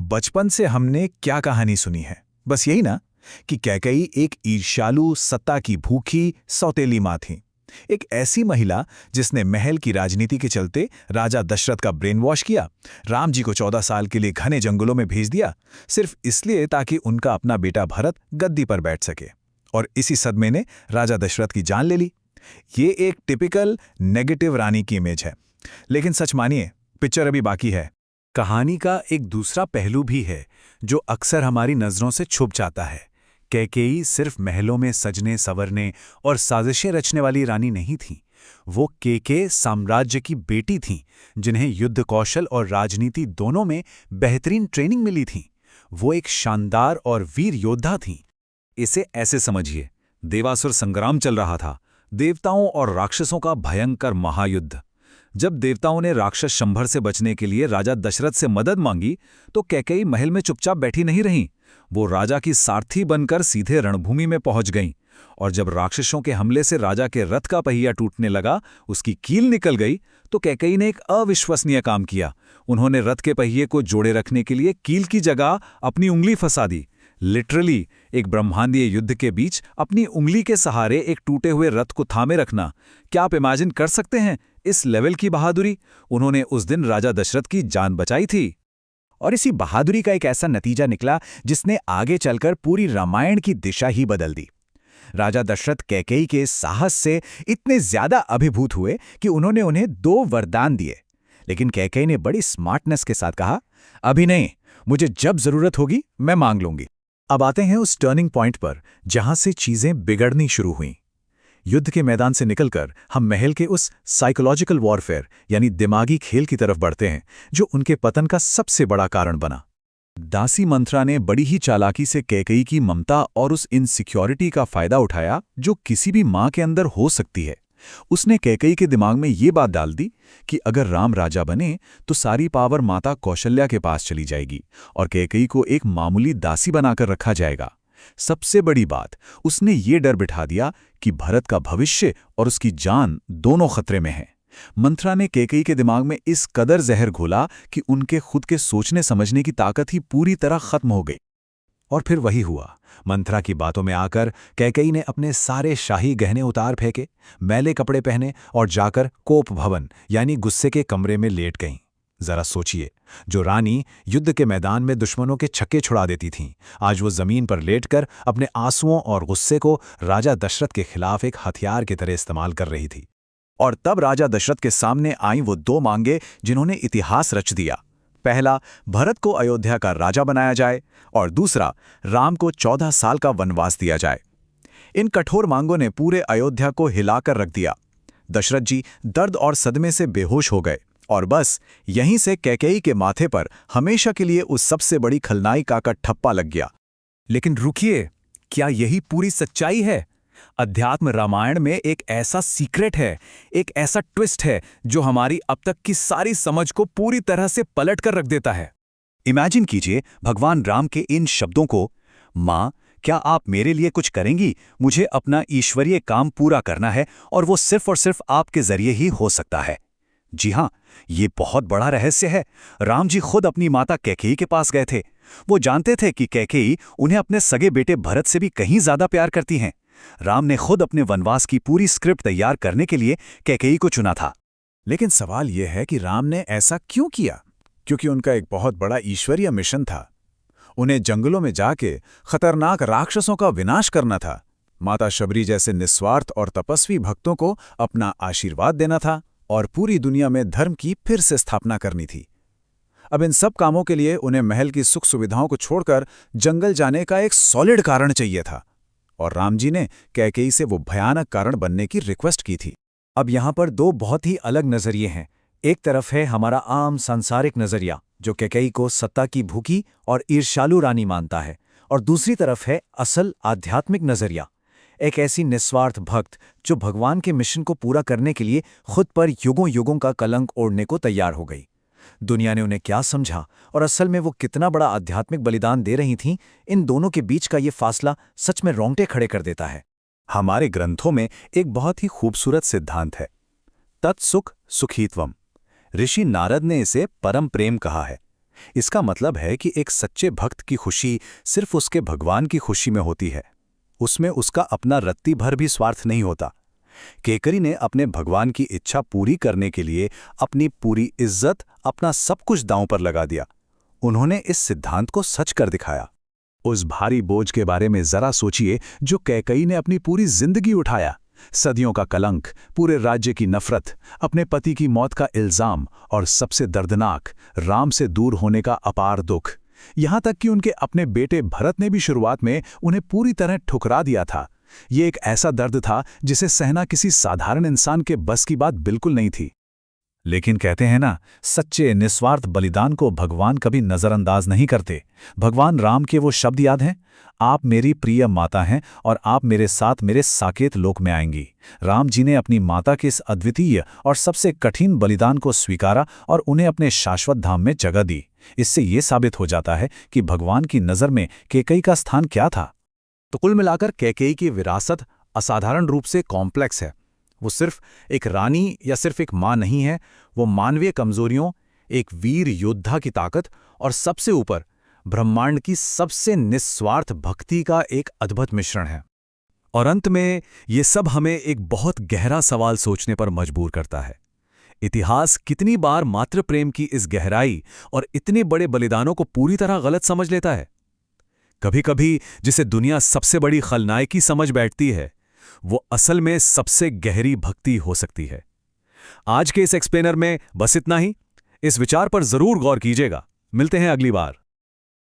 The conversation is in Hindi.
बचपन से हमने क्या कहानी सुनी है, बस यही ना, कि कैकेयी एक ईर्ष्यालु, सत्ता की भूखी, सौतेली माँ थी। एक ऐसी महिला जिसने महल की राजनीति के चलते राजा दशरथ का ब्रेन वॉश किया, राम जी को 14 साल के लिए घने जंगलों में भेज दिया, सिर्फ इसलिए ताकि उनका अपना बेटा भरत गद्दी पर बैठ सके। और इसी सदमे ने राजा दशरथ की जान ले ली। ये एक टिपिकल नेगेटिव रानी की इमेज है, लेकिन सच मानिए, पिक्चर अभी बाकी है। कहानी का एक दूसरा पहलू भी है जो अक्सर हमारी नज़रों से छुप जाता है। कैकेयी सिर्फ महलों में सजने संवरने और साजिशें रचने वाली रानी नहीं थी। वो केके साम्राज्य की बेटी थीं, जिन्हें युद्ध कौशल और राजनीति दोनों में बेहतरीन ट्रेनिंग मिली थी। वो एक शानदार और वीर योद्धा थीं। इसे ऐसे समझिए, देवासुर संग्राम चल रहा था, देवताओं और राक्षसों का भयंकर महायुद्ध। जब देवताओं ने राक्षस शंभर से बचने के लिए राजा दशरथ से मदद मांगी, तो कैकेयी महल में चुपचाप बैठी नहीं रहीं। वो राजा की सारथी बनकर सीधे रणभूमि में पहुंच गईं। और जब राक्षसों के हमले से राजा के रथ का पहिया टूटने लगा, उसकी कील निकल गई, तो कैकेयी ने एक अविश्वसनीय काम किया। उन्होंने रथ के पहिए को जोड़े रखने के लिए कील की जगह अपनी उंगली फंसा दी। लिटरली एक ब्रह्मांडीय युद्ध के बीच अपनी उंगली के सहारे एक टूटे हुए रथ को थामे रखना। क्या आप इमेजिन कर सकते हैं इस लेवल की बहादुरी? उन्होंने उस दिन राजा दशरथ की जान बचाई थी। और इसी बहादुरी का एक ऐसा नतीजा निकला जिसने आगे चलकर पूरी रामायण की दिशा ही बदल दी। राजा दशरथ कैकेयी के साहस से इतने ज्यादा अभिभूत हुए कि उन्होंने उन्हें 2 वरदान दिए। लेकिन कैकेयी ने बड़ी स्मार्टनेस के साथ कहा, अभी नहीं, मुझे जब जरूरत होगी मैं मांग लूंगी। अब आते हैं उस टर्निंग पॉइंट पर जहां से चीजें बिगड़नी शुरू हुईं। युद्ध के मैदान से निकलकर हम महल के उस साइकोलॉजिकल वॉरफेयर यानी दिमागी खेल की तरफ बढ़ते हैं, जो उनके पतन का सबसे बड़ा कारण बना। दासी मंत्रा ने बड़ी ही चालाकी से कैकेयी की ममता और उस इनसिक्योरिटी का फायदा उठाया जो किसी भी मां के अंदर हो सकती है। उसने कैकेयी के दिमाग में ये बात डाल दी कि अगर राम राजा बने तो सारी पावर माता कौशल्या के पास चली जाएगी और कैकेयी को एक मामूली दासी बनाकर रखा जाएगा। सबसे बड़ी बात, उसने ये डर बिठा दिया कि भरत का भविष्य और उसकी जान दोनों खतरे में हैं। मंत्रा ने कैकेयी के दिमाग में इस कदर जहर घोला कि उनके खुद के सोचने समझने की ताकत ही पूरी तरह खत्म हो गई। और फिर वही हुआ। मंत्रा की बातों में आकर कैकेयी ने अपने सारे शाही गहने उतार फेंके, मैले कपड़े पहने और जाकर कोप भवन यानी गुस्से के कमरे में लेट गईं। जरा सोचिए, जो रानी युद्ध के मैदान में दुश्मनों के छक्के छुड़ा देती थीं, आज वो जमीन पर लेटकर अपने आंसुओं और गुस्से को राजा दशरथ के खिलाफ एक हथियार की तरह इस्तेमाल कर रही थी। और तब राजा दशरथ के सामने आई वो 2 मांगे जिन्होंने इतिहास रच दिया। पहला, भरत को अयोध्या का राजा बनाया जाए और दूसरा, राम को 14 साल का वनवास दिया जाए। इन कठोर मांगों ने पूरे अयोध्या को हिलाकर रख दिया। दशरथ जी दर्द और सदमे से बेहोश हो गए और बस यहीं से कैकेयी के माथे पर हमेशा के लिए उस सबसे बड़ी खलनायिका का ठप्पा लग गया। लेकिन रुकिए, क्या यही पूरी सच्चाई है? अध्यात्म रामायण में एक ऐसा सीक्रेट है, एक ऐसा ट्विस्ट है जो हमारी अब तक की सारी समझ को पूरी तरह से पलट कर रख देता है। इमेजिन कीजिए भगवान राम के इन शब्दों को, माँ क्या आप मेरे लिए कुछ करेंगी? मुझे अपना ईश्वरीय काम पूरा करना है और वो सिर्फ और सिर्फ आपके जरिए ही हो सकता है। जी हाँ, ये बहुत बड़ा रहस्य है। राम जी खुद अपनी माता कैकेयी के पास गए थे। वो जानते थे कि कैकेयी उन्हें अपने सगे बेटे भरत से भी कहीं ज्यादा प्यार करती हैं। राम ने खुद अपने वनवास की पूरी स्क्रिप्ट तैयार करने के लिए कैकेयी को चुना था। लेकिन सवाल यह है कि राम ने ऐसा क्यों किया? क्योंकि उनका एक बहुत बड़ा ईश्वरीय मिशन था। उन्हें जंगलों में जाके खतरनाक राक्षसों का विनाश करना था। माता शबरी जैसे निस्वार्थ और तपस्वी भक्तों को अपना आशीर्वाद देना था और पूरी दुनिया में धर्म की फिर से स्थापना करनी थी। अब इन सब कामों के लिए उन्हें महल की सुख सुविधाओं को छोड़कर जंगल जाने का एक सॉलिड कारण चाहिए था। और राम जी ने कैकेयी से वो भयानक कारण बनने की रिक्वेस्ट की थी। अब यहाँ पर 2 बहुत ही अलग नजरिए हैं। एक तरफ है हमारा आम सांसारिक नजरिया, जो कैकेयी को सत्ता की भूखी और ईर्ष्यालु रानी मानता है, और दूसरी तरफ है असल आध्यात्मिक नजरिया, एक ऐसी निस्वार्थ भक्त जो भगवान के मिशन को पूरा करने के लिए खुद पर युगों युगों का कलंक ओढ़ने को तैयार हो गई। दुनिया ने उन्हें क्या समझा और असल में वो कितना बड़ा आध्यात्मिक बलिदान दे रही थीं, इन दोनों के बीच का ये फासला सच में रोंगटे खड़े कर देता है। हमारे ग्रंथों में एक बहुत ही खूबसूरत सिद्धांत है, तत्सुख सुखीत्वम। ऋषि नारद ने इसे परम प्रेम कहा है। इसका मतलब है कि एक सच्चे भक्त की खुशी सिर्फ उसके भगवान की खुशी में होती है। उसमें उसका अपना रत्ती भर भी स्वार्थ नहीं होता। केकरी ने अपने भगवान की इच्छा पूरी करने के लिए अपनी पूरी इज्जत, अपना सब कुछ दांव पर लगा दिया। उन्होंने इस सिद्धांत को सच कर दिखाया। उस भारी बोझ के बारे में जरा सोचिए जो कैकई ने अपनी पूरी जिंदगी उठाया। सदियों का कलंक, पूरे राज्य की नफरत, अपने पति की मौत का इल्जाम और सबसे दर्दनाक, राम से दूर होने का अपार दुख। यहां तक कि उनके अपने बेटे भरत ने भी शुरुआत में उन्हें पूरी तरह ठुकरा दिया था। ये एक ऐसा दर्द था जिसे सहना किसी साधारण इंसान के बस की बात बिल्कुल नहीं थी। लेकिन कहते हैं ना, सच्चे निस्वार्थ बलिदान को भगवान कभी नजरअंदाज नहीं करते। भगवान राम के वो शब्द याद हैं, आप मेरी प्रिय माता हैं और आप मेरे साथ मेरे साकेत लोक में आएंगी। राम जी ने अपनी माता के इस अद्वितीय और सबसे कठिन बलिदान को स्वीकारा और उन्हें अपने शाश्वत धाम में जगह दी। इससे ये साबित हो जाता है कि भगवान की नज़र में कैकेयी का स्थान क्या था। तो कुल मिलाकर कैकेयी की विरासत असाधारण रूप से कॉम्प्लेक्स है। वो सिर्फ एक रानी या सिर्फ एक मां नहीं है, वो मानवीय कमजोरियों, एक वीर योद्धा की ताकत और सबसे ऊपर ब्रह्मांड की सबसे निस्वार्थ भक्ति का एक अद्भुत मिश्रण है। और अंत में ये सब हमें एक बहुत गहरा सवाल सोचने पर मजबूर करता है। इतिहास कितनी बार मातृ प्रेम की इस गहराई और इतने बड़े बलिदानों को पूरी तरह गलत समझ लेता है। कभी-कभी जिसे दुनिया सबसे बड़ी खलनायकी समझ बैठती है, वो असल में सबसे गहरी भक्ति हो सकती है। आज के इस एक्सप्लेनर में बस इतना ही। इस विचार पर जरूर गौर कीजिएगा। मिलते हैं अगली बार।